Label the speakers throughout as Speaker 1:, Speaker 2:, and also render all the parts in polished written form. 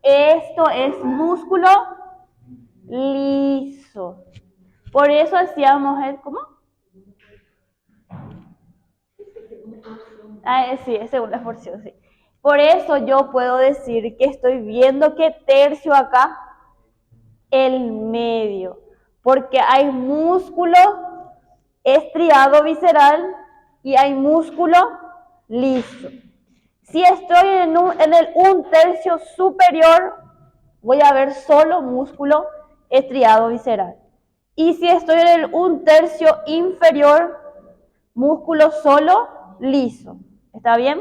Speaker 1: Esto es músculo liso. Por eso hacíamos el, ¿cómo? Sí, es segunda porción, sí. Por eso yo puedo decir que estoy viendo qué tercio acá, el medio. Porque hay músculo estriado visceral y hay músculo liso. Si estoy en el 1/3 superior, voy a ver solo músculo estriado visceral. Y si estoy en el 1/3 inferior, músculo solo liso. ¿Está bien?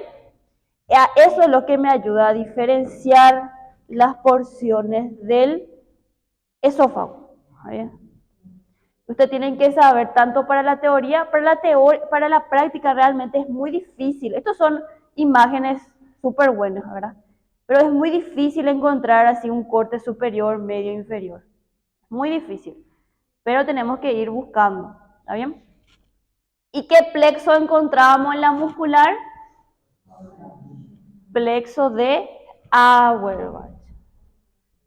Speaker 1: Eso es lo que me ayuda a diferenciar las porciones del esófago. ¿Está bien? Ustedes tienen que saber tanto para la teoría, para la práctica realmente es muy difícil. Estos son imágenes súper buenas, ¿verdad? Pero es muy difícil encontrar así un corte superior, medio, inferior. Muy difícil. Pero tenemos que ir buscando. ¿Está bien? ¿Y qué plexo encontramos en la muscular? Plexo de Auerbach.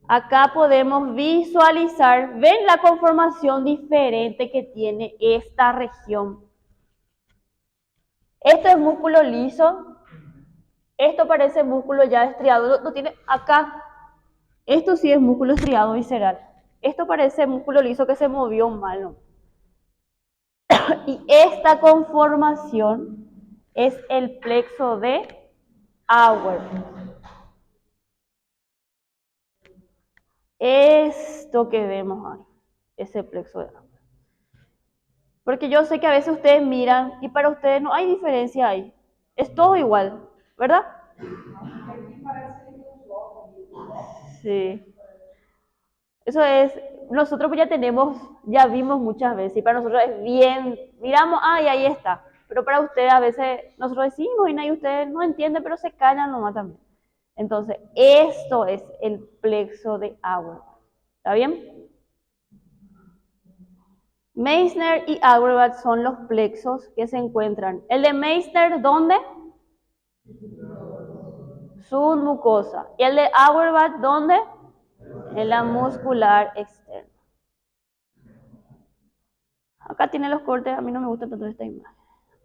Speaker 1: Acá podemos visualizar, ven la conformación diferente que tiene esta región. Esto es músculo liso, esto parece músculo ya estriado, lo tiene acá. Esto sí es músculo estriado visceral. Esto parece músculo liso que se movió mal, ¿no? Y esta conformación es el plexo de Auerbach. Esto que vemos ahí, ese plexo de Auerbach. Porque yo sé que a veces ustedes miran y para ustedes no hay diferencia ahí. Es todo igual, ¿verdad? Sí. Eso es, nosotros ya tenemos, ya vimos muchas veces y para nosotros es bien, miramos, y ahí está. Pero para ustedes a veces nosotros decimos y ustedes no entienden, pero se callan nomás también. Entonces, esto es el plexo de Auerbach. ¿Está bien? Meissner y Auerbach son los plexos que se encuentran. El de Meissner, ¿dónde? Submucosa. ¿Y el de Auerbach, dónde? En la muscular externa. Acá tiene los cortes, a mí no me gusta tanto esta imagen.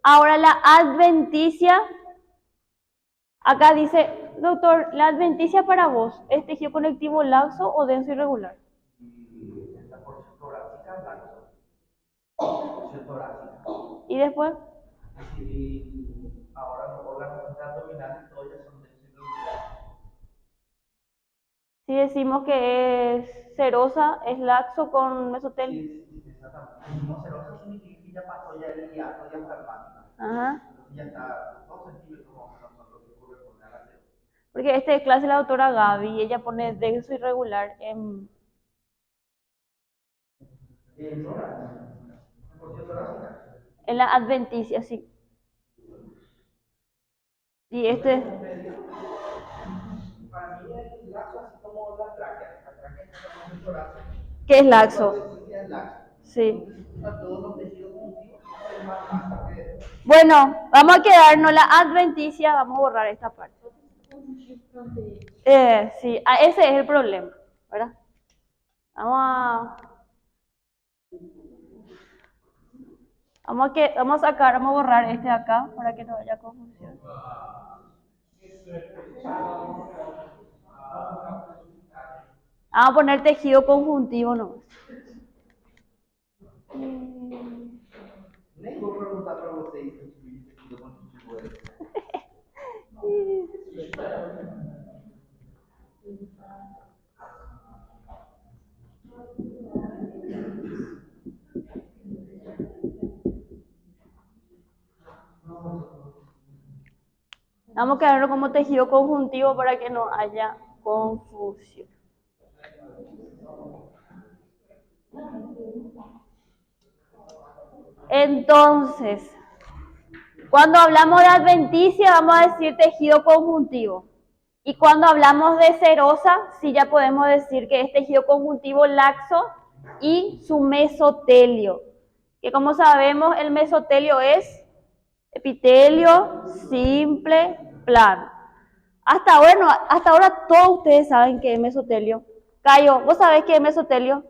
Speaker 1: Ahora la adventicia, acá dice, doctor, la adventicia para vos, ¿es tejido conectivo laxo o denso irregular?
Speaker 2: La porción torácica laxo. Porción torácica.
Speaker 1: Y después,
Speaker 2: Y ahora los órganos abdominales todos ya son densos irregulares.
Speaker 1: si decimos que es serosa, es laxo con mesotelio.
Speaker 2: Sí, exactamente. No serosa significa que ya pasó ya el hiato diafragmático.
Speaker 1: Ajá.
Speaker 2: Entonces ya está 2 centímetros más o menos son lo que corresponde a la serosa.
Speaker 1: Porque este clase la doctora Gaby, y ella pone denso irregular
Speaker 2: Porción torácica.
Speaker 1: en la adventicia, sí. Y este,
Speaker 2: Para mí es laxo así como la tráquea. La tráquea es la porción torácica.
Speaker 1: ¿qué es laxo?
Speaker 2: Es laxo.
Speaker 1: Sí.
Speaker 2: A todos los tejidos conjuntivos es más laxo que
Speaker 1: Bueno, vamos a quedarnos la adventicia, vamos a borrar esta parte. Sí, ese es el problema, ¿verdad? Vamos a borrar este de acá para que no haya confusión. Vamos a poner tejido conjuntivo nomás.
Speaker 2: nem vou perguntar para vocês se o tejido conjuntivo é.
Speaker 1: Vamos a quedarlo como tejido conjuntivo para que no haya confusión. Entonces, cuando hablamos de adventicia vamos a decir tejido conjuntivo. Y cuando hablamos de serosa, sí ya podemos decir que es tejido conjuntivo laxo y su mesotelio. Que como sabemos, el mesotelio es epitelio simple plano. Hasta ahora, no, hasta ahora todos ustedes saben qué es mesotelio. Cayo, ¿vos sabés qué es mesotelio?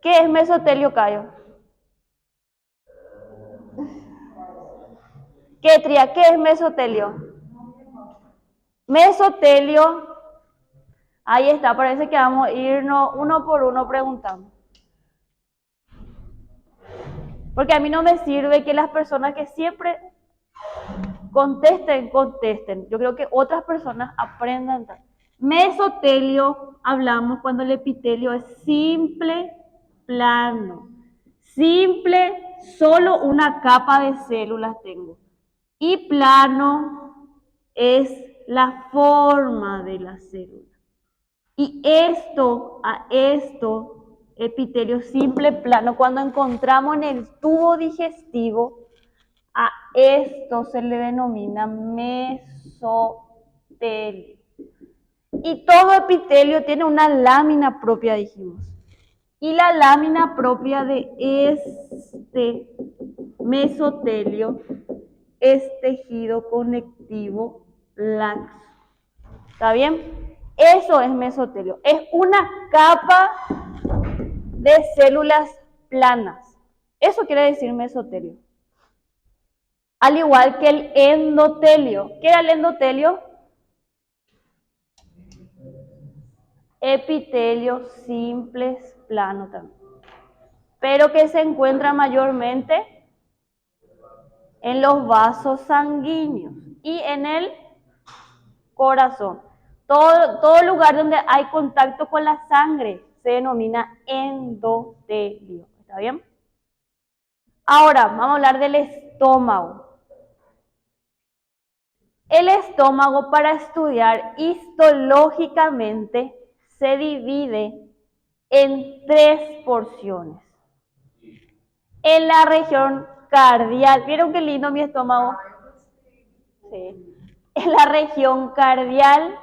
Speaker 1: ¿Qué es mesotelio, Cayo? Ketria, ¿qué es mesotelio? Mesotelio, ahí está, parece que vamos a irnos uno por uno preguntando. Porque a mí no me sirve que las personas que siempre contesten. Yo creo que otras personas aprendan. Mesotelio, hablamos cuando el epitelio es simple, plano. Simple, solo una capa de células tengo. Y plano es la forma de la célula. Y esto, epitelio simple, plano, cuando encontramos en el tubo digestivo, a esto se le denomina mesotelio. Y todo epitelio tiene una lámina propia, dijimos. Y la lámina propia de este mesotelio es tejido conectivo laxo. ¿Está bien? Eso es mesotelio. Es una capa de células planas. Eso quiere decir mesotelio. Al igual que el endotelio. ¿Qué era el endotelio? Epitelio simples plano también. Pero que se encuentra mayormente en los vasos sanguíneos y en el corazón. Todo lugar donde hay contacto con la sangre se denomina endotelio. ¿Está bien? Ahora, vamos a hablar del estómago. El estómago, para estudiar histológicamente, se divide en 3 porciones. En la región cardial, ¿vieron qué lindo mi estómago? Sí. En la región cardial,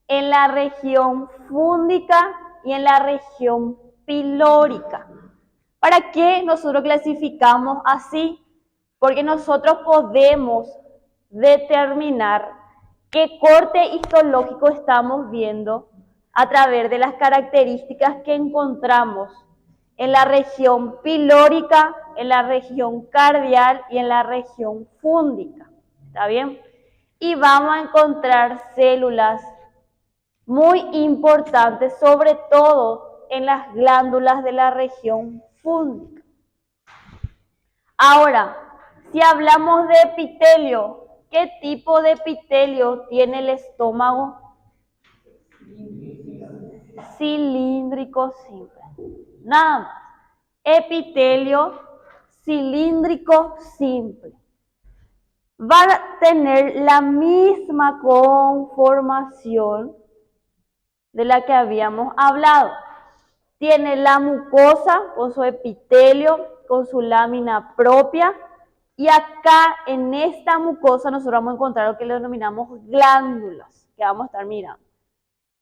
Speaker 1: en la región fúndica y en la región pilórica. ¿Para qué nosotros clasificamos así? Porque nosotros podemos determinar qué corte histológico estamos viendo a través de las características que encontramos en la región pilórica, en la región cardial y en la región fúndica. ¿Está bien? Y vamos a encontrar células muy importantes, sobre todo en las glándulas de la región fúndica. Ahora, si hablamos de epitelio, ¿qué tipo de epitelio tiene el estómago? Cilíndrico simple. Nada más. Epitelio cilíndrico simple. Va a tener la misma conformación de la que habíamos hablado. Tiene la mucosa con su epitelio, con su lámina propia. Y acá en esta mucosa nosotros vamos a encontrar lo que le denominamos glándulas, que vamos a estar mirando.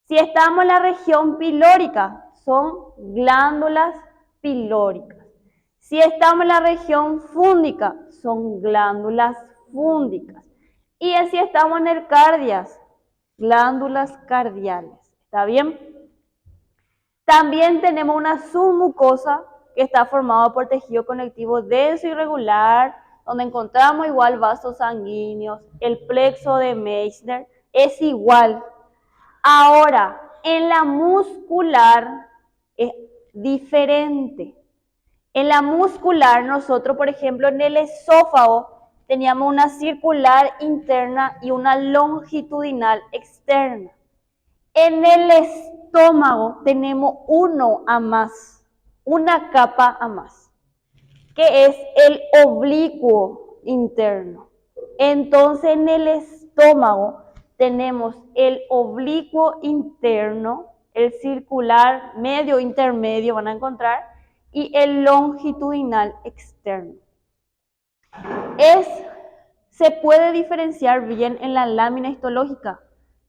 Speaker 1: Si estamos en la región pilórica, son glándulas pilóricas. Si estamos en la región fúndica, son glándulas fúndicas. Y si estamos en el cardias, glándulas cardiales. ¿Está bien? También tenemos una submucosa que está formada por tejido conectivo denso y regular, donde encontramos igual vasos sanguíneos, el plexo de Meissner es igual. Ahora, en la muscular es diferente. En la muscular, nosotros, por ejemplo, en el esófago teníamos una circular interna y una longitudinal externa. En el estómago tenemos uno a más, una capa a más, que es el oblicuo interno. Entonces, en el estómago tenemos el oblicuo interno, el circular medio intermedio van a encontrar, y el longitudinal externo. ¿Se puede diferenciar bien en la lámina histológica?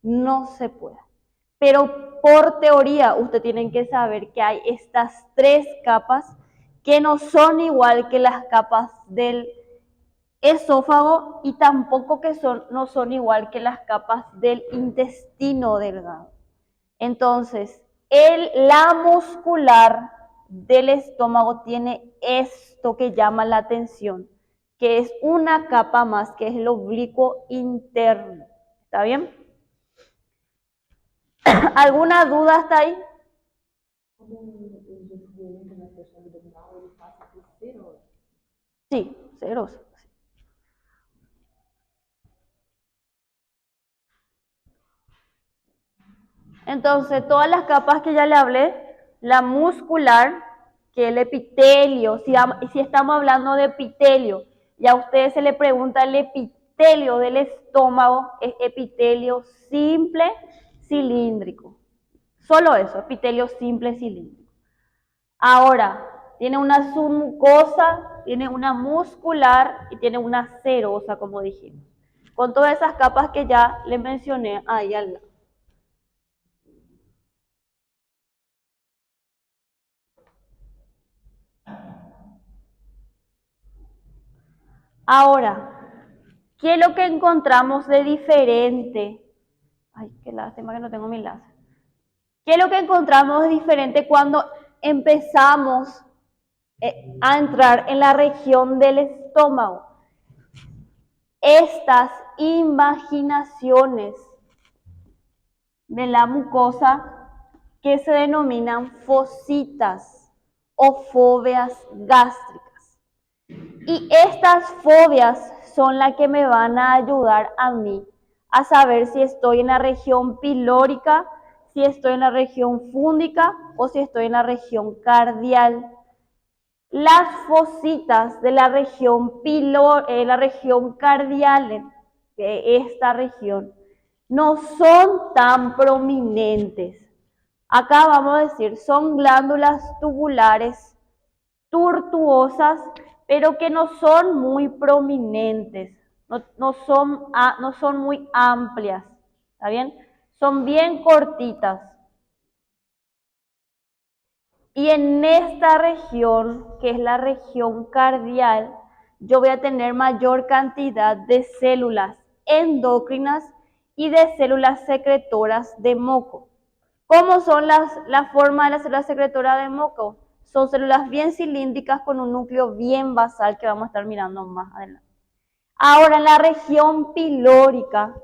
Speaker 1: No se puede. Pero por teoría, ustedes tienen que saber que hay estas 3 capas que no son igual que las capas del esófago y tampoco no son igual que las capas del intestino delgado. Entonces, la muscular del estómago tiene esto que llama la atención, que es una capa más, que es el oblicuo interno. ¿Está bien? ¿Alguna duda hasta ahí? Sí, ceros. Entonces, todas las capas que ya le hablé, la muscular, que el epitelio, si estamos hablando de epitelio, y a ustedes se le pregunta el epitelio del estómago, es epitelio simple cilíndrico. Solo eso, epitelio simple cilíndrico. Ahora, tiene una submucosa, tiene una muscular y tiene una serosa, como dijimos. Con todas esas capas que ya les mencioné ahí al lado. Ahora, ¿qué es lo que encontramos de diferente? Ay, qué lástima que no tengo mi láser. ¿Qué es lo que encontramos de diferente cuando empezamos a entrar en la región del estómago? Estas imaginaciones de la mucosa que se denominan fositas o fobias gástricas. Y estas fobias son las que me van a ayudar a mí a saber si estoy en la región pilórica, si estoy en la región fúndica o si estoy en la región cardial. Las fositas de la región la región cardial de esta región no son tan prominentes. Acá vamos a decir, son glándulas tubulares tortuosas, pero que no son muy prominentes, no son muy amplias, ¿está bien? Son bien cortitas. Y en esta región, que es la región cardial, yo voy a tener mayor cantidad de células endocrinas y de células secretoras de moco. ¿Cómo son la forma de las células secretoras de moco? Son células bien cilíndricas con un núcleo bien basal que vamos a estar mirando más adelante. Ahora, en la región pilórica,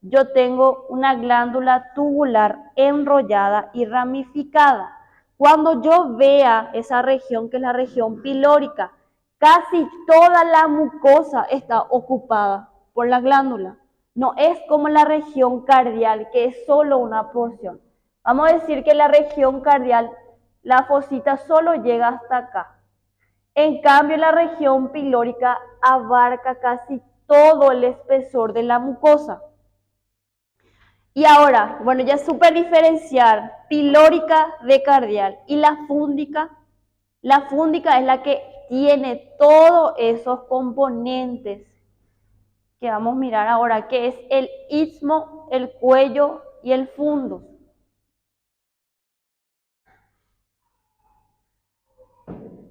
Speaker 1: yo tengo una glándula tubular enrollada y ramificada. Cuando yo vea esa región, que es la región pilórica, casi toda la mucosa está ocupada por la glándula. No es como la región cardial, que es solo una porción. Vamos a decir que la región cardial, la fosita solo llega hasta acá. En cambio, la región pilórica abarca casi todo el espesor de la mucosa. Y ahora, bueno, ya supe diferenciar pilórica de cardial. Y la fúndica es la que tiene todos esos componentes que vamos a mirar ahora, que es el istmo, el cuello y el fundus.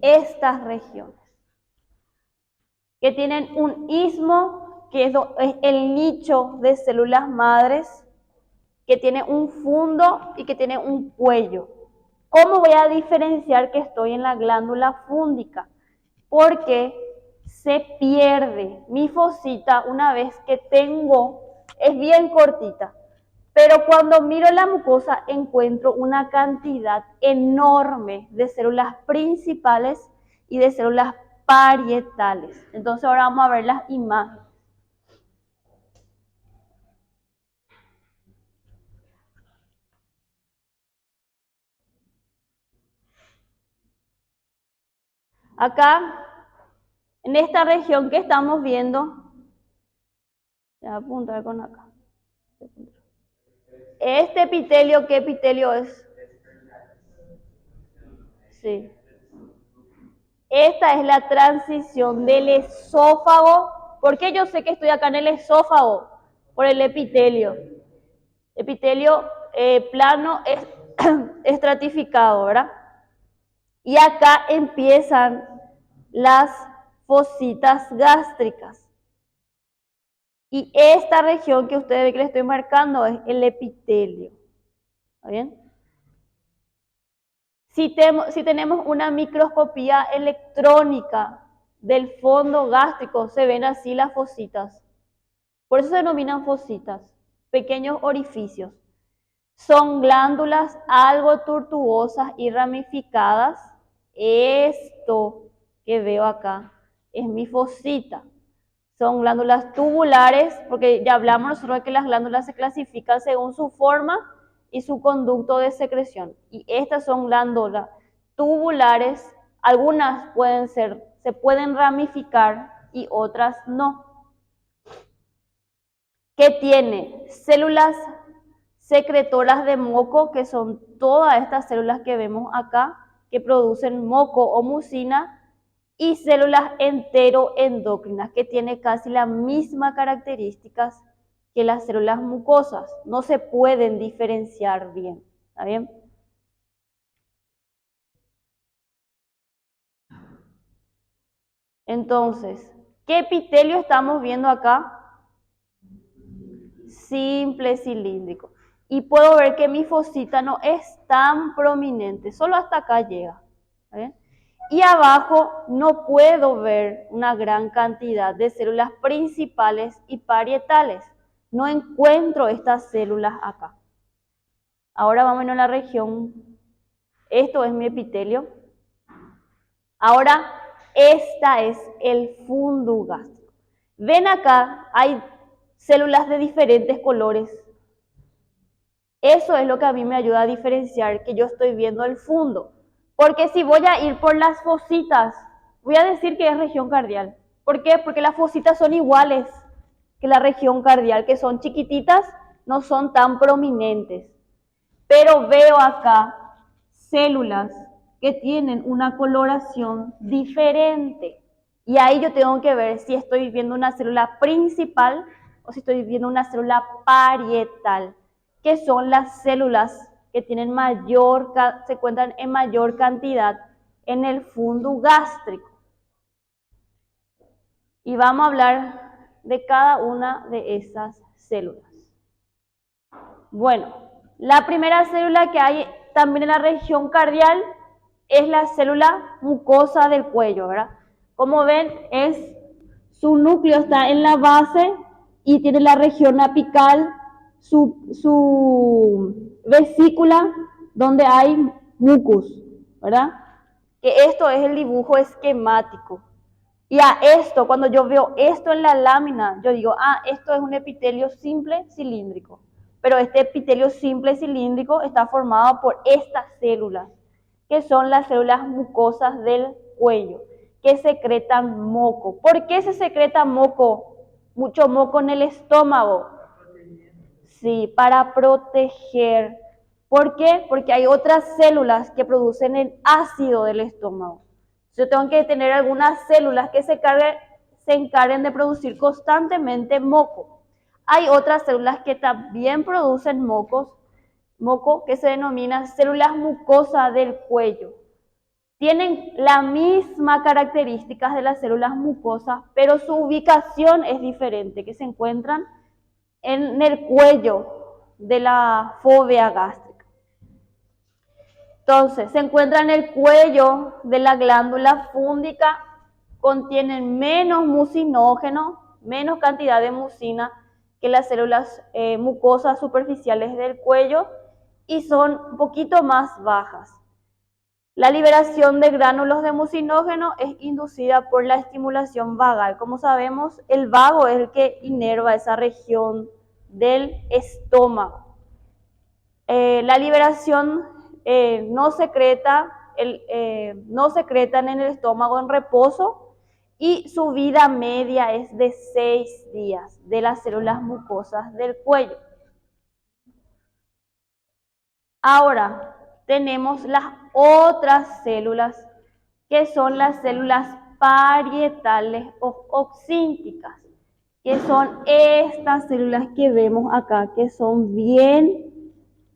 Speaker 1: Estas regiones que tienen un istmo, que es el nicho de células madres, que tiene un fundo y que tiene un cuello. ¿Cómo voy a diferenciar que estoy en la glándula fúndica? Porque se pierde mi fosita una vez que es bien cortita, pero cuando miro la mucosa encuentro una cantidad enorme de células principales y de células parietales. Entonces ahora vamos a ver las imágenes. Acá, en esta región que estamos viendo, voy a apuntar con acá. Este epitelio, ¿qué epitelio es? Sí. Esta es la transición del esófago. ¿Por qué yo sé que estoy acá en el esófago? Por el epitelio. Epitelio plano estratificado, ¿verdad? Y acá empiezan las fositas gástricas. Y esta región que ustedes ven que le estoy marcando es el epitelio. ¿Está bien? Si tenemos una microscopía electrónica del fondo gástrico, se ven así las fositas. Por eso se denominan fositas, pequeños orificios. Son glándulas algo tortuosas y ramificadas. Esto que veo acá es mi fosita. Son glándulas tubulares, porque ya hablamos nosotros de que las glándulas se clasifican según su forma y su conducto de secreción. Y estas son glándulas tubulares, algunas se pueden ramificar y otras no. ¿Qué tiene? Células secretoras de moco, que son todas estas células que vemos acá, que producen moco o mucina, y células enteroendocrinas, que tienen casi las mismas características que las células mucosas. No se pueden diferenciar bien, ¿está bien? Entonces, ¿qué epitelio estamos viendo acá? Simple cilíndrico. Y puedo ver que mi fosita no es tan prominente, solo hasta acá llega. ¿Bien? Y abajo no puedo ver una gran cantidad de células principales y parietales. No encuentro estas células acá. Ahora vamos a la región. Esto es mi epitelio. Ahora, esta es el fundo gástrico. Ven acá, hay células de diferentes colores. Eso es lo que a mí me ayuda a diferenciar que yo estoy viendo el fundo. Porque si voy a ir por las fositas, voy a decir que es región cardial. ¿Por qué? Porque las fositas son iguales que la región cardial, que son chiquititas, no son tan prominentes. Pero veo acá células que tienen una coloración diferente. Y ahí yo tengo que ver si estoy viendo una célula principal o si estoy viendo una célula parietal, que son las células que tienen se encuentran en mayor cantidad en el fundo gástrico. Y vamos a hablar de cada una de esas células. Bueno, la primera célula que hay también en la región cardial es la célula mucosa del cuello, ¿verdad? Como ven, su núcleo está en la base y tiene la región apical, su vesícula, donde hay mucus, ¿verdad? Que esto es el dibujo esquemático. Y a esto, cuando yo veo esto en la lámina, yo digo, esto es un epitelio simple cilíndrico. Pero este epitelio simple cilíndrico está formado por estas células, que son las células mucosas del cuello, que secretan moco. ¿Por qué se secreta moco? Mucho moco en el estómago. Sí, para proteger. ¿Por qué? Porque hay otras células que producen el ácido del estómago. Yo tengo que tener algunas células que se encarguen de producir constantemente moco. Hay otras células que también producen moco que se denominan células mucosas del cuello. Tienen las mismas características de las células mucosas, pero su ubicación es diferente, que se encuentran en el cuello de la fóvea gástrica. Entonces, se encuentra en el cuello de la glándula fúndica, contienen menos mucinógeno, menos cantidad de mucina que las células mucosas superficiales del cuello y son un poquito más bajas. La liberación de gránulos de mucinógeno es inducida por la estimulación vagal. Como sabemos, el vago es el que inerva esa región del estómago. La liberación no secretan en el estómago en reposo y su vida media es de 6 días de las células mucosas del cuello. Ahora tenemos las otras células que son las células parietales o oxínticas, que son estas células que vemos acá, que son bien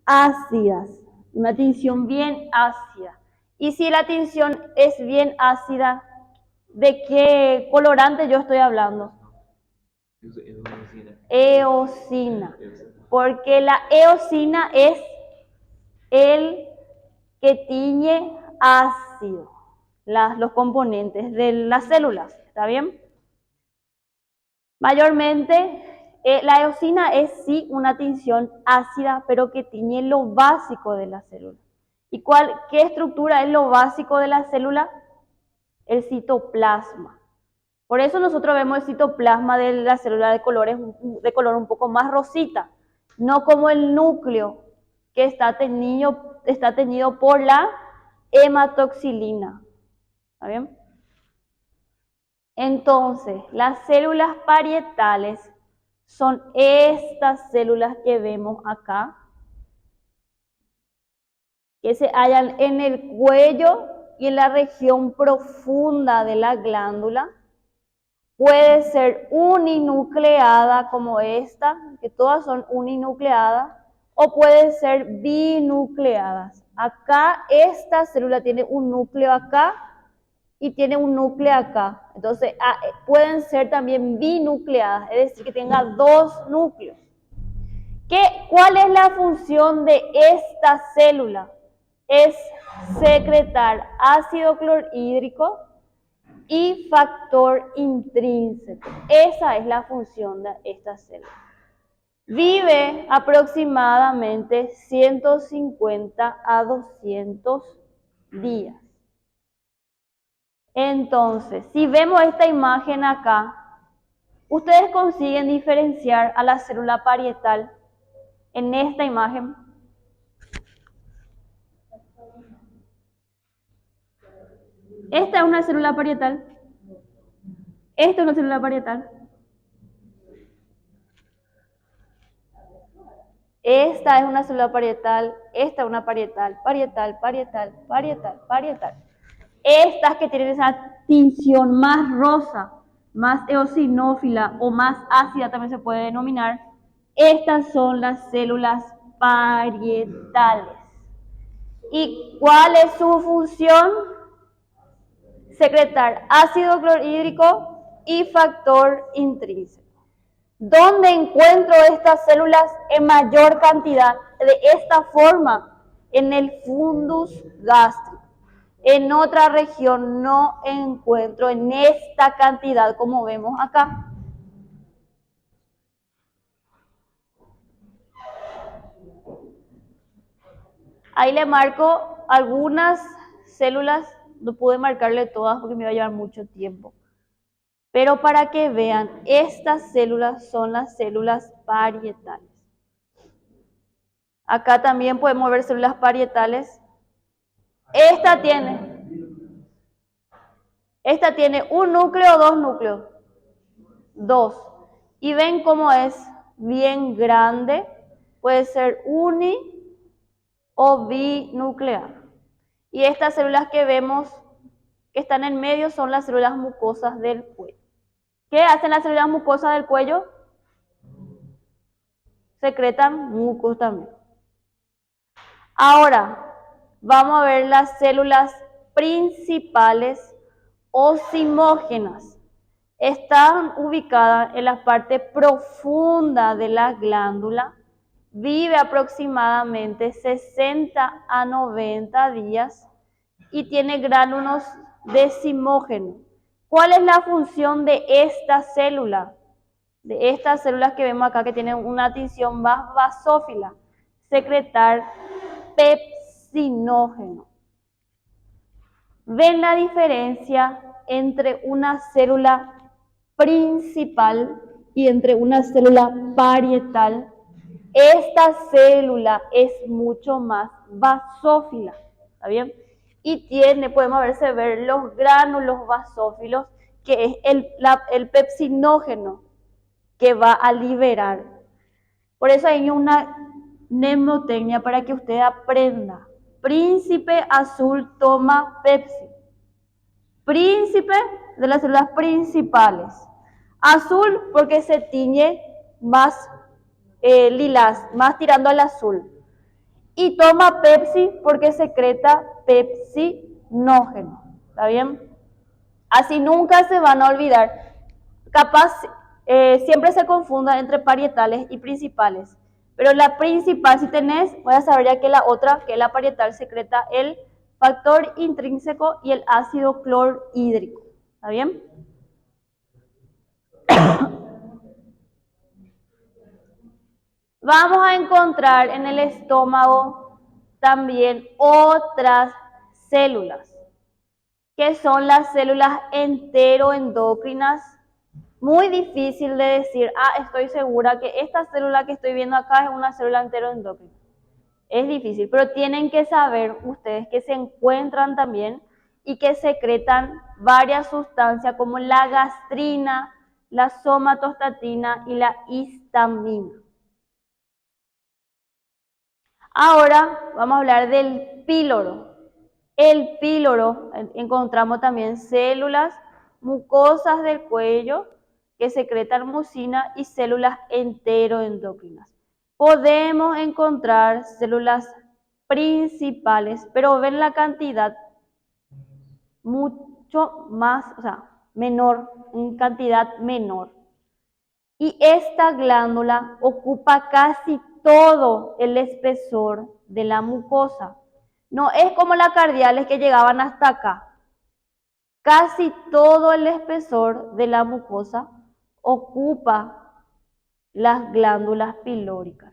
Speaker 1: ácidas, una tinción bien ácida. Y si la tinción es bien ácida, ¿de qué colorante yo estoy hablando? Eosina. Porque la eosina es el que tiñe ácido, los componentes de las células, ¿está bien? Mayormente, la eosina es sí una tinción ácida, pero que tiñe lo básico de la célula. ¿Y qué estructura es lo básico de la célula? El citoplasma. Por eso nosotros vemos el citoplasma de la célula de color un poco más rosita, no como el núcleo que está teñido por la hematoxilina. ¿Está bien? Entonces, las células parietales son estas células que vemos acá, que se hallan en el cuello y en la región profunda de la glándula. Puede ser uninucleada como esta, que todas son uninucleadas, o pueden ser binucleadas. Acá esta célula tiene un núcleo acá y tiene un núcleo acá. Entonces pueden ser también binucleadas, es decir, que tenga dos núcleos. ¿Cuál es la función de esta célula? Es secretar ácido clorhídrico y factor intrínseco. Esa es la función de esta célula. Vive aproximadamente 150 a 200 días. Entonces, si vemos esta imagen acá, ustedes consiguen diferenciar a la célula parietal en esta imagen. Esta es una célula parietal. Esta es una célula parietal. Esta es una célula parietal, esta es una parietal, parietal, parietal, parietal, parietal. Estas que tienen esa tinción más rosa, más eosinófila o más ácida también se puede denominar, estas son las células parietales. ¿Y cuál es su función? Secretar ácido clorhídrico y factor intrínseco. ¿Dónde encuentro estas células en mayor cantidad? De esta forma, en el fundus gástrico. En otra región no encuentro en esta cantidad como vemos acá. Ahí le marco algunas células, no pude marcarle todas porque me iba a llevar mucho tiempo. Pero para que vean, estas células son las células parietales. Acá también podemos ver células parietales. Esta tiene un núcleo o dos núcleos. Dos. Y ven cómo es bien grande. Puede ser uni o binuclear. Y estas células que vemos que están en medio son las células mucosas del cuello. ¿Qué hacen las células mucosas del cuello? Secretan mucos también. Ahora, vamos a ver las células principales o zimógenas. Están ubicadas en la parte profunda de la glándula. Vive aproximadamente 60 a 90 días y tiene gránulos decimógenos. ¿Cuál es la función de esta célula? De estas células que vemos acá que tienen una tinción más basófila. Secretar pepsinógeno. ¿Ven la diferencia entre una célula principal y entre una célula parietal? Esta célula es mucho más basófila, ¿está bien? Y podemos ver los gránulos basófilos, que es el pepsinógeno que va a liberar. Por eso hay una mnemotecnia para que usted aprenda. Príncipe azul toma Pepsi. Príncipe de las células principales. Azul porque se tiñe más lilás, más tirando al azul. Y toma Pepsi porque secreta pepsinógeno. ¿Está bien? Así nunca se van a olvidar. Capaz siempre se confunda entre parietales y principales. Pero la principal, si tenés, voy a saber ya que la otra, que es la parietal, secreta el factor intrínseco y el ácido clorhídrico. ¿Está bien? Vamos a encontrar en el estómago también otras células, que son las células enteroendocrinas. Muy difícil de decir, estoy segura que esta célula que estoy viendo acá es una célula enteroendocrina. Es difícil, pero tienen que saber ustedes que se encuentran también y que secretan varias sustancias como la gastrina, la somatostatina y la histamina. Ahora vamos a hablar del píloro. El píloro, encontramos también células mucosas del cuello que secretan mucina y células enteroendocrinas. Podemos encontrar células principales, pero ven la cantidad mucho más, o sea, menor, en cantidad menor. Y esta glándula ocupa casi todo el espesor de la mucosa. No es como las cardiales que llegaban hasta acá. Casi todo el espesor de la mucosa ocupa las glándulas pilóricas.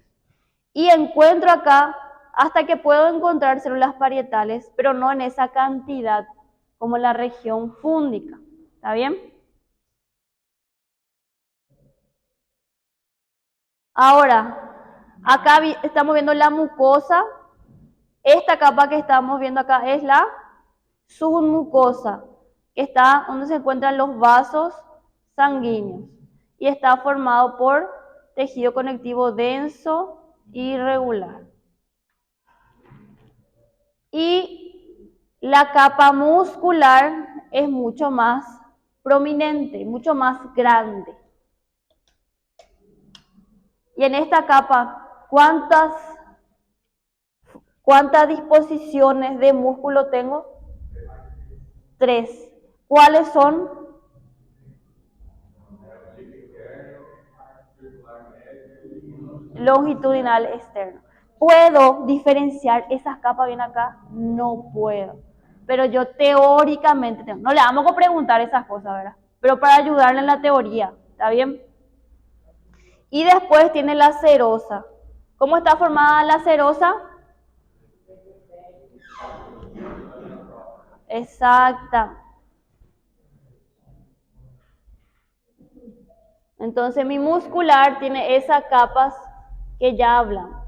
Speaker 1: Y encuentro acá, hasta que puedo encontrar células parietales, pero no en esa cantidad como la región fúndica. ¿Está bien? Ahora, acá estamos viendo la mucosa. Esta capa que estamos viendo acá es la submucosa, que está donde se encuentran los vasos sanguíneos y está formado por tejido conectivo denso y regular. Y la capa muscular es mucho más prominente, mucho más grande. Y en esta capa, ¿cuántas disposiciones de músculo tengo? 3. ¿Cuáles son? Longitudinal externo. ¿Puedo diferenciar esas capas bien acá? No puedo. Pero yo teóricamente tengo. No le vamos a preguntar esas cosas, ¿verdad? Pero para ayudarle en la teoría, ¿está bien? Y después tiene la serosa. ¿Cómo está formada la serosa? Exacta. Entonces mi muscular tiene esas capas que ya hablamos.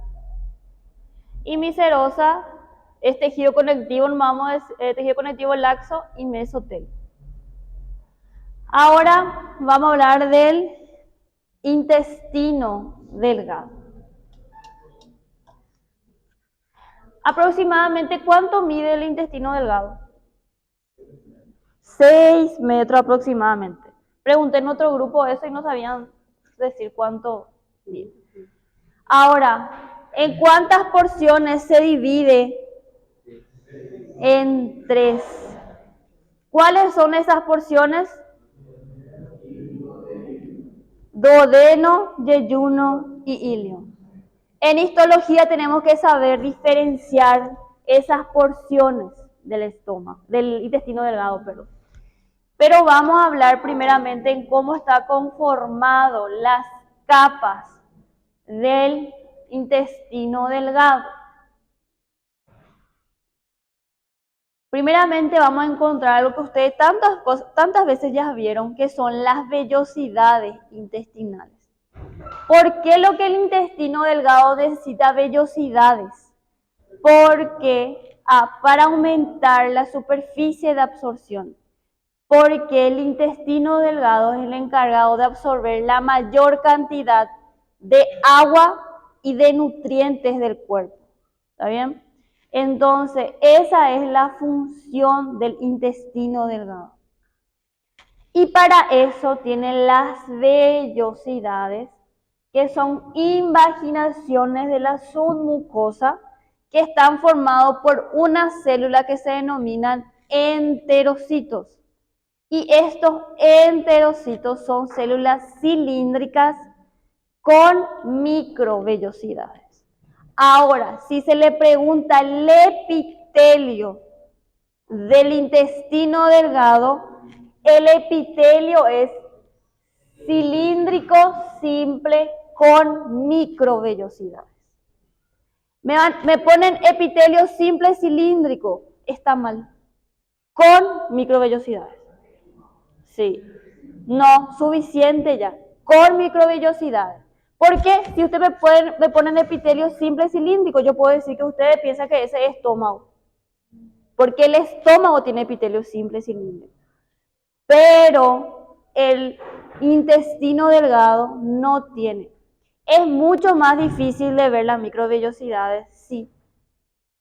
Speaker 1: Y mi serosa es tejido conectivo, tejido conectivo laxo y mesotélio. Ahora vamos a hablar del intestino delgado. Aproximadamente, ¿cuánto mide el intestino delgado? 6 metros aproximadamente. Pregunté en otro grupo eso y no sabían decir cuánto mide. Ahora, ¿en cuántas porciones se divide? En 3. ¿Cuáles son esas porciones? Duodeno, yeyuno y ilio. En histología tenemos que saber diferenciar esas porciones del estómago, del intestino delgado, perdón. Pero vamos a hablar primeramente en cómo está conformado las capas del intestino delgado. Primeramente vamos a encontrar algo que ustedes tantas veces ya vieron, que son las vellosidades intestinales. ¿Por qué lo que el intestino delgado necesita vellosidades? Porque para aumentar la superficie de absorción. Porque el intestino delgado es el encargado de absorber la mayor cantidad de agua y de nutrientes del cuerpo. ¿Está bien? Entonces, esa es la función del intestino delgado. Y para eso tiene las vellosidades, que son invaginaciones de la submucosa, que están formados por una célula que se denominan enterocitos. Y estos enterocitos son células cilíndricas con microvellosidades. Ahora, si se le pregunta el epitelio del intestino delgado, el epitelio es cilíndrico simple con microvellosidades. Me ponen epitelio simple cilíndrico, está mal, con microvellosidades. Sí, no, suficiente ya, con microvellosidades. Porque si ustedes me ponen epitelio simple cilíndrico, yo puedo decir que ustedes piensan que ese es estómago. Porque el estómago tiene epitelio simple cilíndrico. Pero el intestino delgado no tiene. Es mucho más difícil de ver las microvellosidades, sí.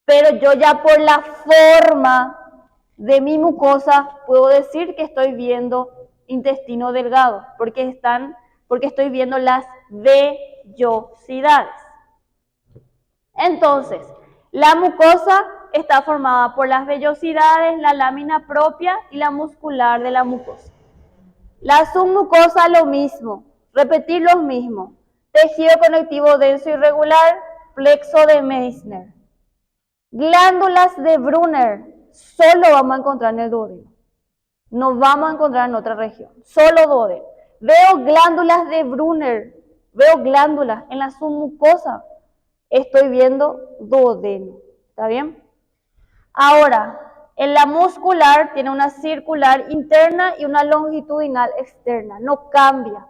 Speaker 1: Pero yo ya por la forma de mi mucosa puedo decir que estoy viendo intestino delgado, porque estoy viendo las vellosidades. Entonces, la mucosa está formada por las vellosidades, la lámina propia y la muscular de la mucosa. La submucosa lo mismo, repetir lo mismo. Tejido conectivo denso irregular, plexo de Meissner. Glándulas de Brunner, solo vamos a encontrar en el duodeno. No vamos a encontrar en otra región, solo duodeno. Veo glándulas de Brunner, veo glándulas en la submucosa. Estoy viendo duodeno, ¿está bien? Ahora, en la muscular tiene una circular interna y una longitudinal externa, no cambia.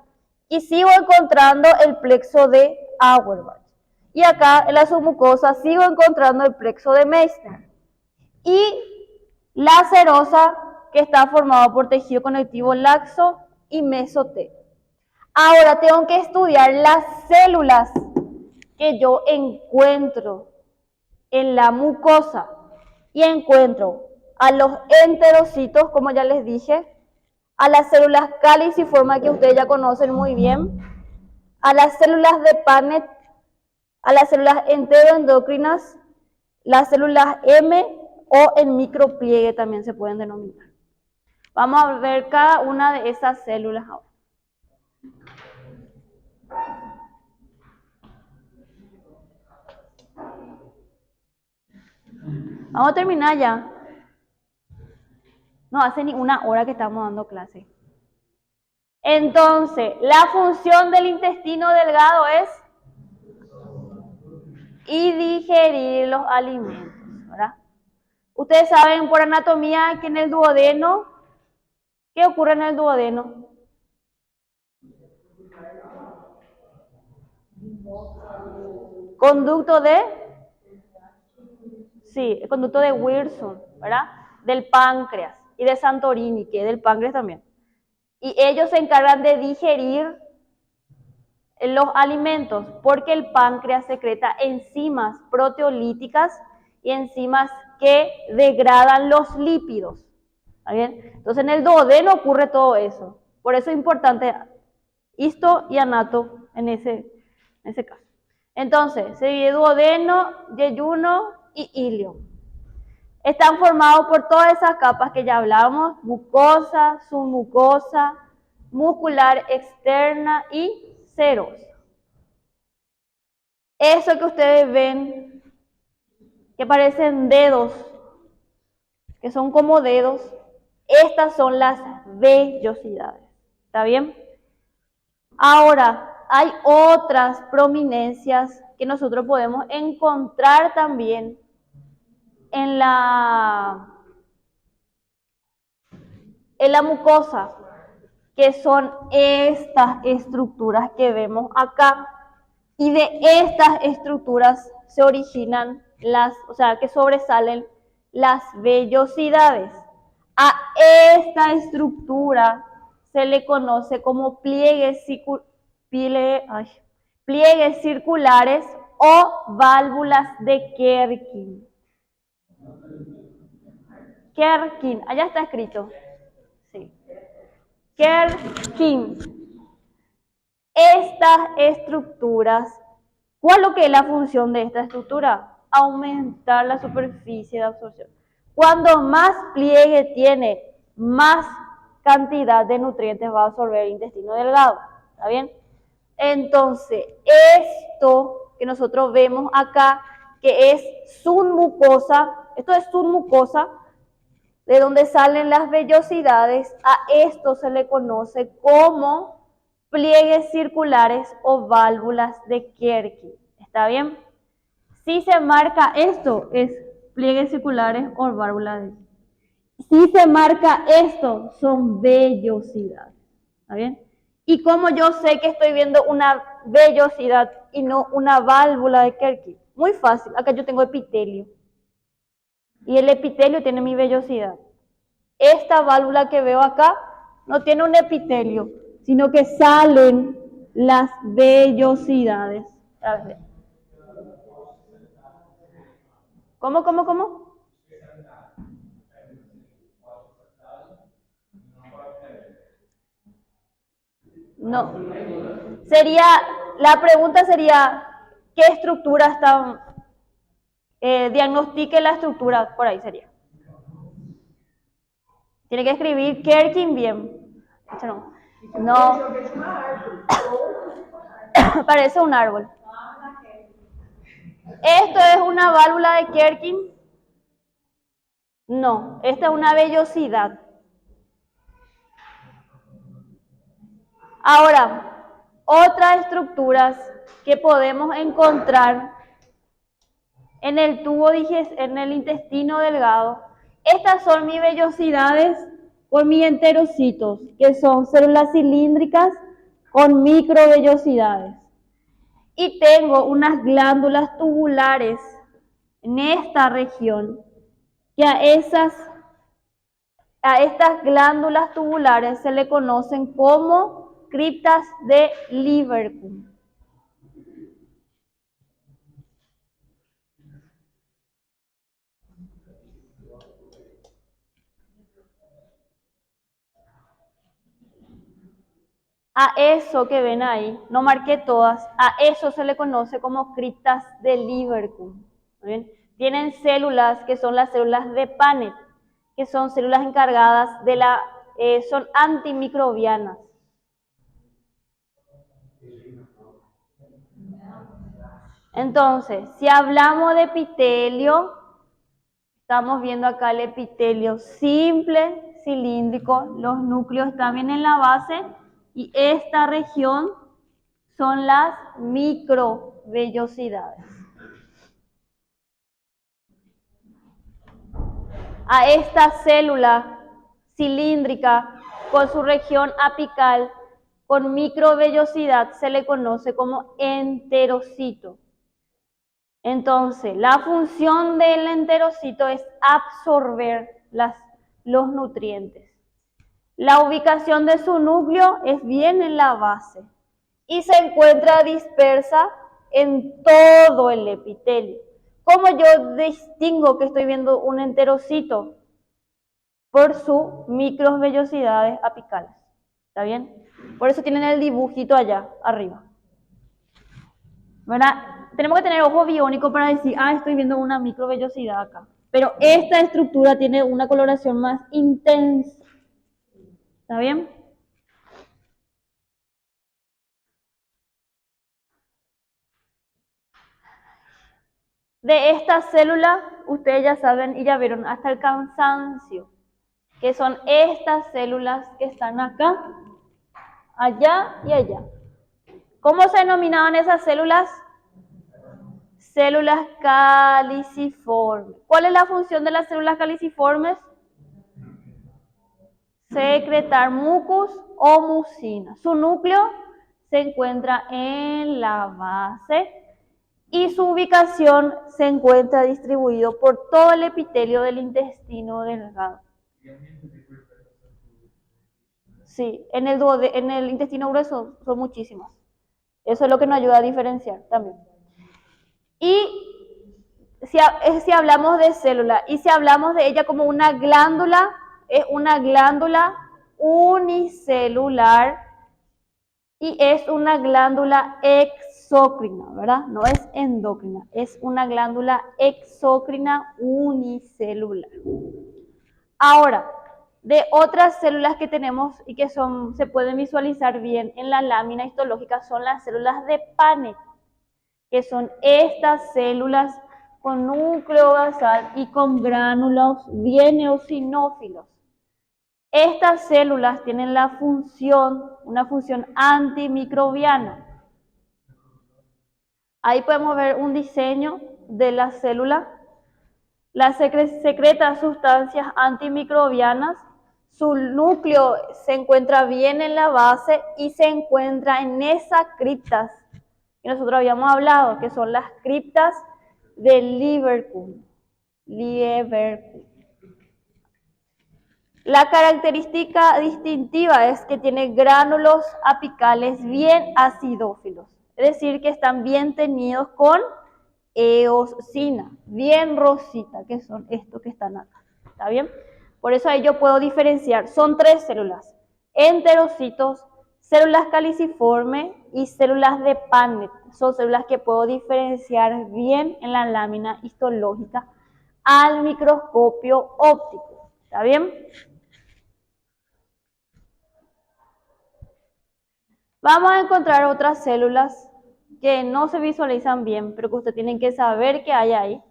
Speaker 1: Y sigo encontrando el plexo de Auerbach. Y acá en la submucosa sigo encontrando el plexo de Meissner. Y la serosa, que está formada por tejido conectivo laxo y mesotélio. Ahora tengo que estudiar las células que yo encuentro en la mucosa. Y encuentro a los enterocitos, como ya les dije, a las células caliciformes que ustedes ya conocen muy bien, a las células de Paneth, a las células enteroendocrinas, las células M o en micropliegue también se pueden denominar. Vamos a ver cada una de esas células ahora. Vamos a terminar ya. No hace ni una hora que estamos dando clase. Entonces, la función del intestino delgado es digerir los alimentos, ¿verdad? Ustedes saben por anatomía que en el duodeno, ¿qué ocurre en el duodeno? Conducto de, sí, el conducto de Wilson, ¿verdad? Del páncreas y de Santorini, que es del páncreas también. Y ellos se encargan de digerir los alimentos, porque el páncreas secreta enzimas proteolíticas y enzimas que degradan los lípidos. ¿Está bien? Entonces en el duodeno ocurre todo eso. Por eso es importante histo y anato en ese caso. Entonces, se divide duodeno, yeyuno y ilio. Están formados por todas esas capas que ya hablamos: mucosa, submucosa, muscular externa y serosa. Eso que ustedes ven, que parecen dedos, que son como dedos, estas son las vellosidades. ¿Está bien? Ahora, hay otras prominencias que nosotros podemos encontrar también en la mucosa, que son estas estructuras que vemos acá. Y de estas estructuras se originan que sobresalen las vellosidades. A esta estructura se le conoce como pliegues circulares o válvulas de Kerkin. Kerkin, allá está escrito. Sí. Kerkin. Estas estructuras, ¿cuál es lo que es la función de esta estructura? Aumentar la superficie de absorción. Cuando más pliegue tiene, más cantidad de nutrientes va a absorber el intestino delgado. ¿Está bien? Entonces, esto que nosotros vemos acá, que es submucosa, esto es submucosa, de donde salen las vellosidades, a esto se le conoce como pliegues circulares o válvulas de Kerki. ¿Está bien? Si se marca esto, es pliegues circulares o válvulas de Kerki. Si se marca esto, son vellosidades. ¿Está bien? Y como yo sé que estoy viendo una vellosidad y no una válvula de Kerki, muy fácil, acá yo tengo epitelio. Y el epitelio tiene mi vellosidad. Esta válvula que veo acá no tiene un epitelio, sino que salen las vellosidades. ¿Cómo? No. La pregunta sería, ¿qué estructura está? Diagnostique la estructura, por ahí sería. Tiene que escribir Kerkin bien. No. Parece un árbol. ¿Esto es una válvula de Kerkin? No, esta es una vellosidad. Ahora, otras estructuras que podemos encontrar en el tubo en el intestino delgado. Estas son mis vellosidades con mis enterocitos, que son células cilíndricas con microvellosidades. Y tengo unas glándulas tubulares en esta región, que a estas glándulas tubulares se le conocen como criptas de Lieberkühn. A eso que ven ahí, no marqué todas, a eso se le conoce como criptas de Lieberkühn. Tienen células que son las células de Paneth, que son células encargadas de son antimicrobianas. Entonces, si hablamos de epitelio, estamos viendo acá el epitelio simple, cilíndrico, los núcleos también en la base, y esta región son las microvellosidades. A esta célula cilíndrica con su región apical con microvellosidad se le conoce como enterocito. Entonces, la función del enterocito es absorber los nutrientes. La ubicación de su núcleo es bien en la base y se encuentra dispersa en todo el epitelio. ¿Cómo yo distingo que estoy viendo un enterocito? Por sus microvellosidades apicales. ¿Está bien? Por eso tienen el dibujito allá arriba. ¿Verdad? Tenemos que tener ojo biónico para decir, estoy viendo una microvellosidad acá. Pero esta estructura tiene una coloración más intensa. ¿Está bien? De esta célula, ustedes ya saben y ya vieron hasta el cansancio, que son estas células que están acá, allá y allá. ¿Cómo se denominaban esas células? Células caliciformes. ¿Cuál es la función de las células caliciformes? Secretar mucus o mucina. Su núcleo se encuentra en la base y su ubicación se encuentra distribuido por todo el epitelio del intestino delgado. Sí, en el intestino grueso son muchísimas. Eso es lo que nos ayuda a diferenciar también. Y si hablamos de célula y si hablamos de ella como una glándula, es una glándula unicelular y es una glándula exócrina, ¿verdad? No es endocrina, es una glándula exócrina unicelular. Ahora, de otras células que tenemos y que se pueden visualizar bien en la lámina histológica son las células de Paneth, que son estas células con núcleo basal y con gránulos bien eosinófilos. Estas células tienen una función antimicrobiana. Ahí podemos ver un diseño de la célula. La secreta sustancias antimicrobianas. Su núcleo se encuentra bien en la base y se encuentra en esas criptas que nosotros habíamos hablado, que son las criptas de Lieberkühn. La característica distintiva es que tiene gránulos apicales bien acidófilos, es decir, que están bien teñidos con eosina, bien rosita, que son estos que están acá, ¿está bien? Por eso ahí yo puedo diferenciar, son 3 células, enterocitos, células caliciformes y células de Paneth, son células que puedo diferenciar bien en la lámina histológica al microscopio óptico, ¿está bien? Vamos a encontrar otras células que no se visualizan bien, pero que ustedes tienen que saber que hay ahí,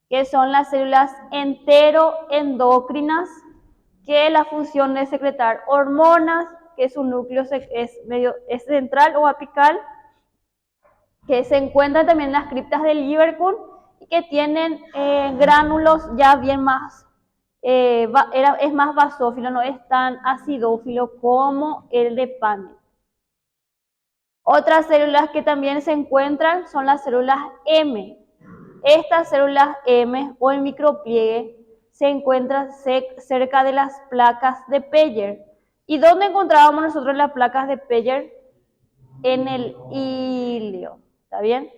Speaker 1: que son las células enteroendocrinas, que la función es secretar hormonas, que su núcleo es central o apical, que se encuentran también en las criptas del Lieberkühn y que tienen gránulos ya bien más, es más basófilo, no es tan acidófilo como el de Paneth. Otras células que también se encuentran son las células M. Estas células M o el micropliegue se encuentran cerca de las placas de Peyer. ¿Y dónde encontrábamos nosotros las placas de Peyer? En el ilio, ¿está bien?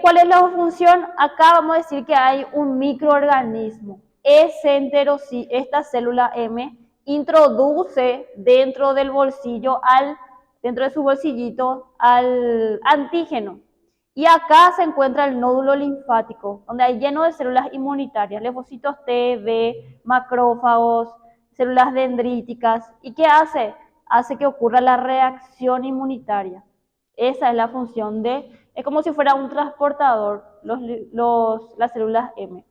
Speaker 1: ¿Cuál es la función? Acá vamos a decir que hay un microorganismo. Esta célula M introduce dentro del bolsillo, dentro de su bolsillito, al antígeno. Y acá se encuentra el nódulo linfático, donde hay lleno de células inmunitarias, linfocitos T, B, macrófagos, células dendríticas. ¿Y qué hace? Hace que ocurra la reacción inmunitaria. Esa es la función es como si fuera un transportador, las células M.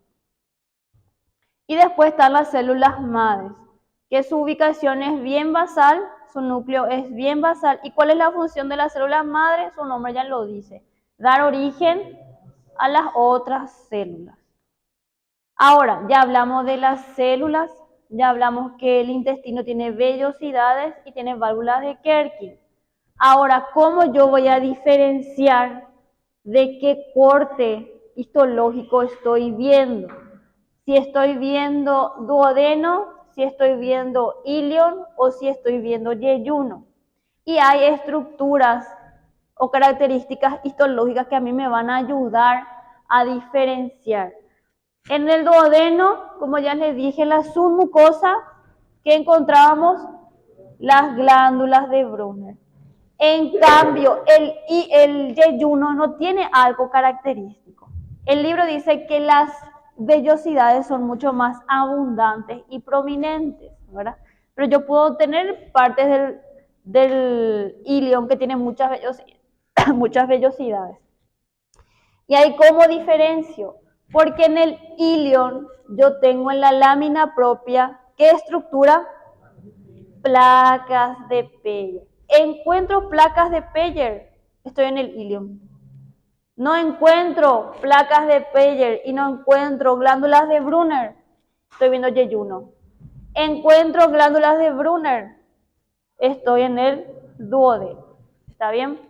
Speaker 1: Y después están las células madres, que su ubicación es bien basal, su núcleo es bien basal. ¿Y cuál es la función de las células madres? Su nombre ya lo dice, dar origen a las otras células. Ahora, ya hablamos de las células, ya hablamos que el intestino tiene vellosidades y tiene válvulas de Kerkin. Ahora, ¿cómo yo voy a diferenciar de qué corte histológico estoy viendo? Si estoy viendo duodeno, si estoy viendo ilion o si estoy viendo yeyuno. Y hay estructuras o características histológicas que a mí me van a ayudar a diferenciar. En el duodeno, como ya les dije, la submucosa, que encontrábamos las glándulas de Brunner. En cambio, el yeyuno no tiene algo característico. El libro dice que las vellosidades son mucho más abundantes y prominentes, ¿verdad? Pero yo puedo tener partes del ilion que tiene muchas vellosidades. ¿Y ahí cómo diferencio? Porque en el ilion yo tengo en la lámina propia, ¿qué estructura? Placas de Peyer. Encuentro placas de Peyer, estoy en el ilion. No encuentro placas de Peyer y no encuentro glándulas de Brunner, estoy viendo yeyuno. Encuentro glándulas de Brunner, estoy en el duodeno. ¿Está bien?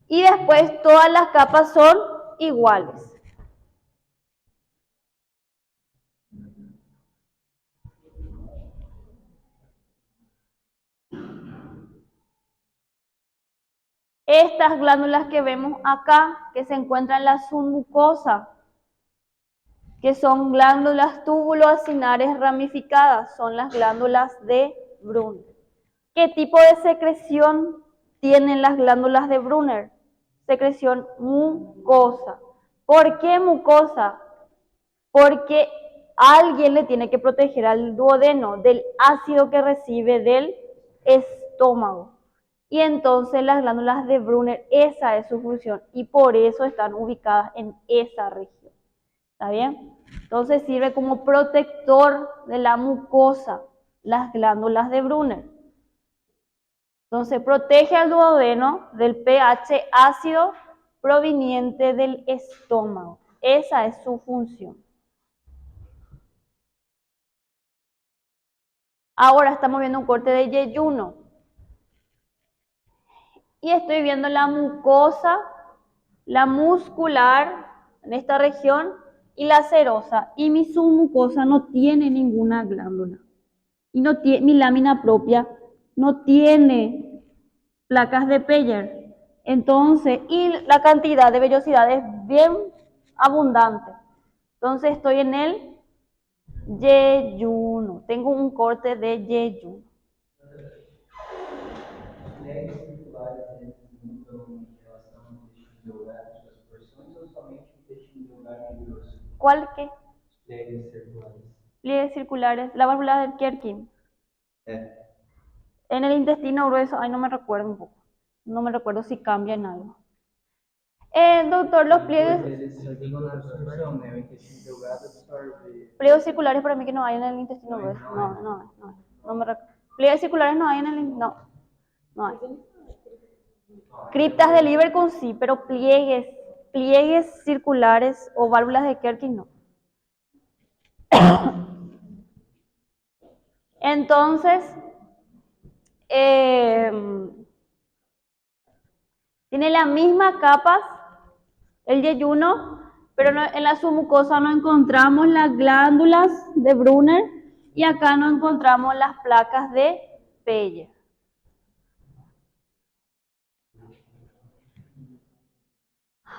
Speaker 1: Y después todas las capas son iguales. Estas glándulas que vemos acá, que se encuentran en la submucosa, que son glándulas tubuloacinares ramificadas, son las glándulas de Brunner. ¿Qué tipo de secreción tienen las glándulas de Brunner? Secreción mucosa. ¿Por qué mucosa? Porque alguien le tiene que proteger al duodeno del ácido que recibe del estómago. Y entonces las glándulas de Brunner, esa es su función y por eso están ubicadas en esa región. ¿Está bien? Entonces sirve como protector de la mucosa, las glándulas de Brunner. Entonces protege al duodeno del pH ácido proveniente del estómago. Esa es su función. Ahora estamos viendo un corte de yeyuno. Y estoy viendo la mucosa, la muscular en esta región y la serosa. Y mi submucosa no tiene ninguna glándula. Y no tiene, mi lámina propia no tiene placas de Peyer. Entonces, y la cantidad de vellosidad es bien abundante. Entonces estoy en el yeyuno. Tengo un corte de yeyuno.
Speaker 2: Pliegues circulares eles mudam em relação ao intestino delgado e suas porções ou somente o intestino delgado e grosso?
Speaker 1: ¿Cuál qué?
Speaker 2: Pliegues circulares.
Speaker 1: Pliegues circulares. La válvula de Kerkin. En el intestino grueso, ay, no me recuerdo un poco. No me recuerdo si cambia en algo. Doctor, los pliegues.
Speaker 2: Eu digo na absorção, né? O intestino delgado absorve.
Speaker 1: Pliegues circulares para mí que no hay en el intestino grueso. No me recuerdo. Pliegues circulares no hay en el. No hay. Criptas de Lieberkühn sí, pero pliegues circulares o válvulas de Kerkin no. Entonces, tiene las mismas capas el yeyuno, pero en la submucosa no encontramos las glándulas de Brunner y acá no encontramos las placas de Peyer.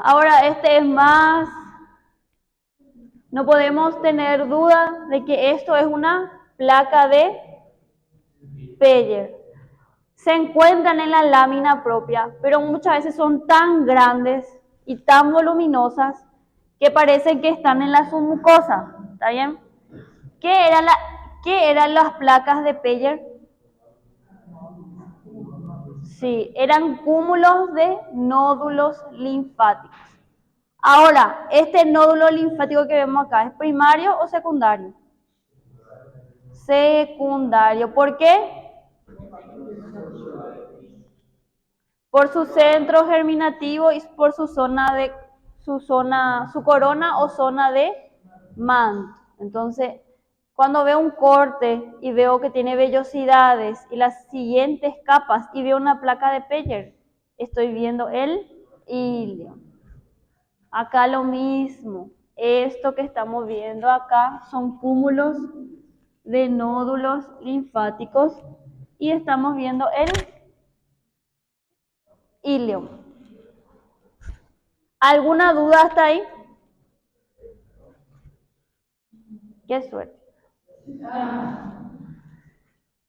Speaker 1: Ahora este es más, no podemos tener duda de que esto es una placa de Peyer. Se encuentran en la lámina propia, pero muchas veces son tan grandes y tan voluminosas que parecen que están en la submucosa. ¿Está bien? ¿Qué eran las placas de Peyer? Sí, eran cúmulos de nódulos linfáticos. Ahora, este nódulo linfático que vemos acá, ¿es primario o secundario? Secundario. ¿Por qué? Por su centro germinativo y por su corona o zona de manto. Entonces, cuando veo un corte y veo que tiene vellosidades y las siguientes capas y veo una placa de Peyer, estoy viendo el hilio. Acá lo mismo. Esto que estamos viendo acá son cúmulos de nódulos linfáticos y estamos viendo el hilio. ¿Alguna duda hasta ahí? Qué suerte.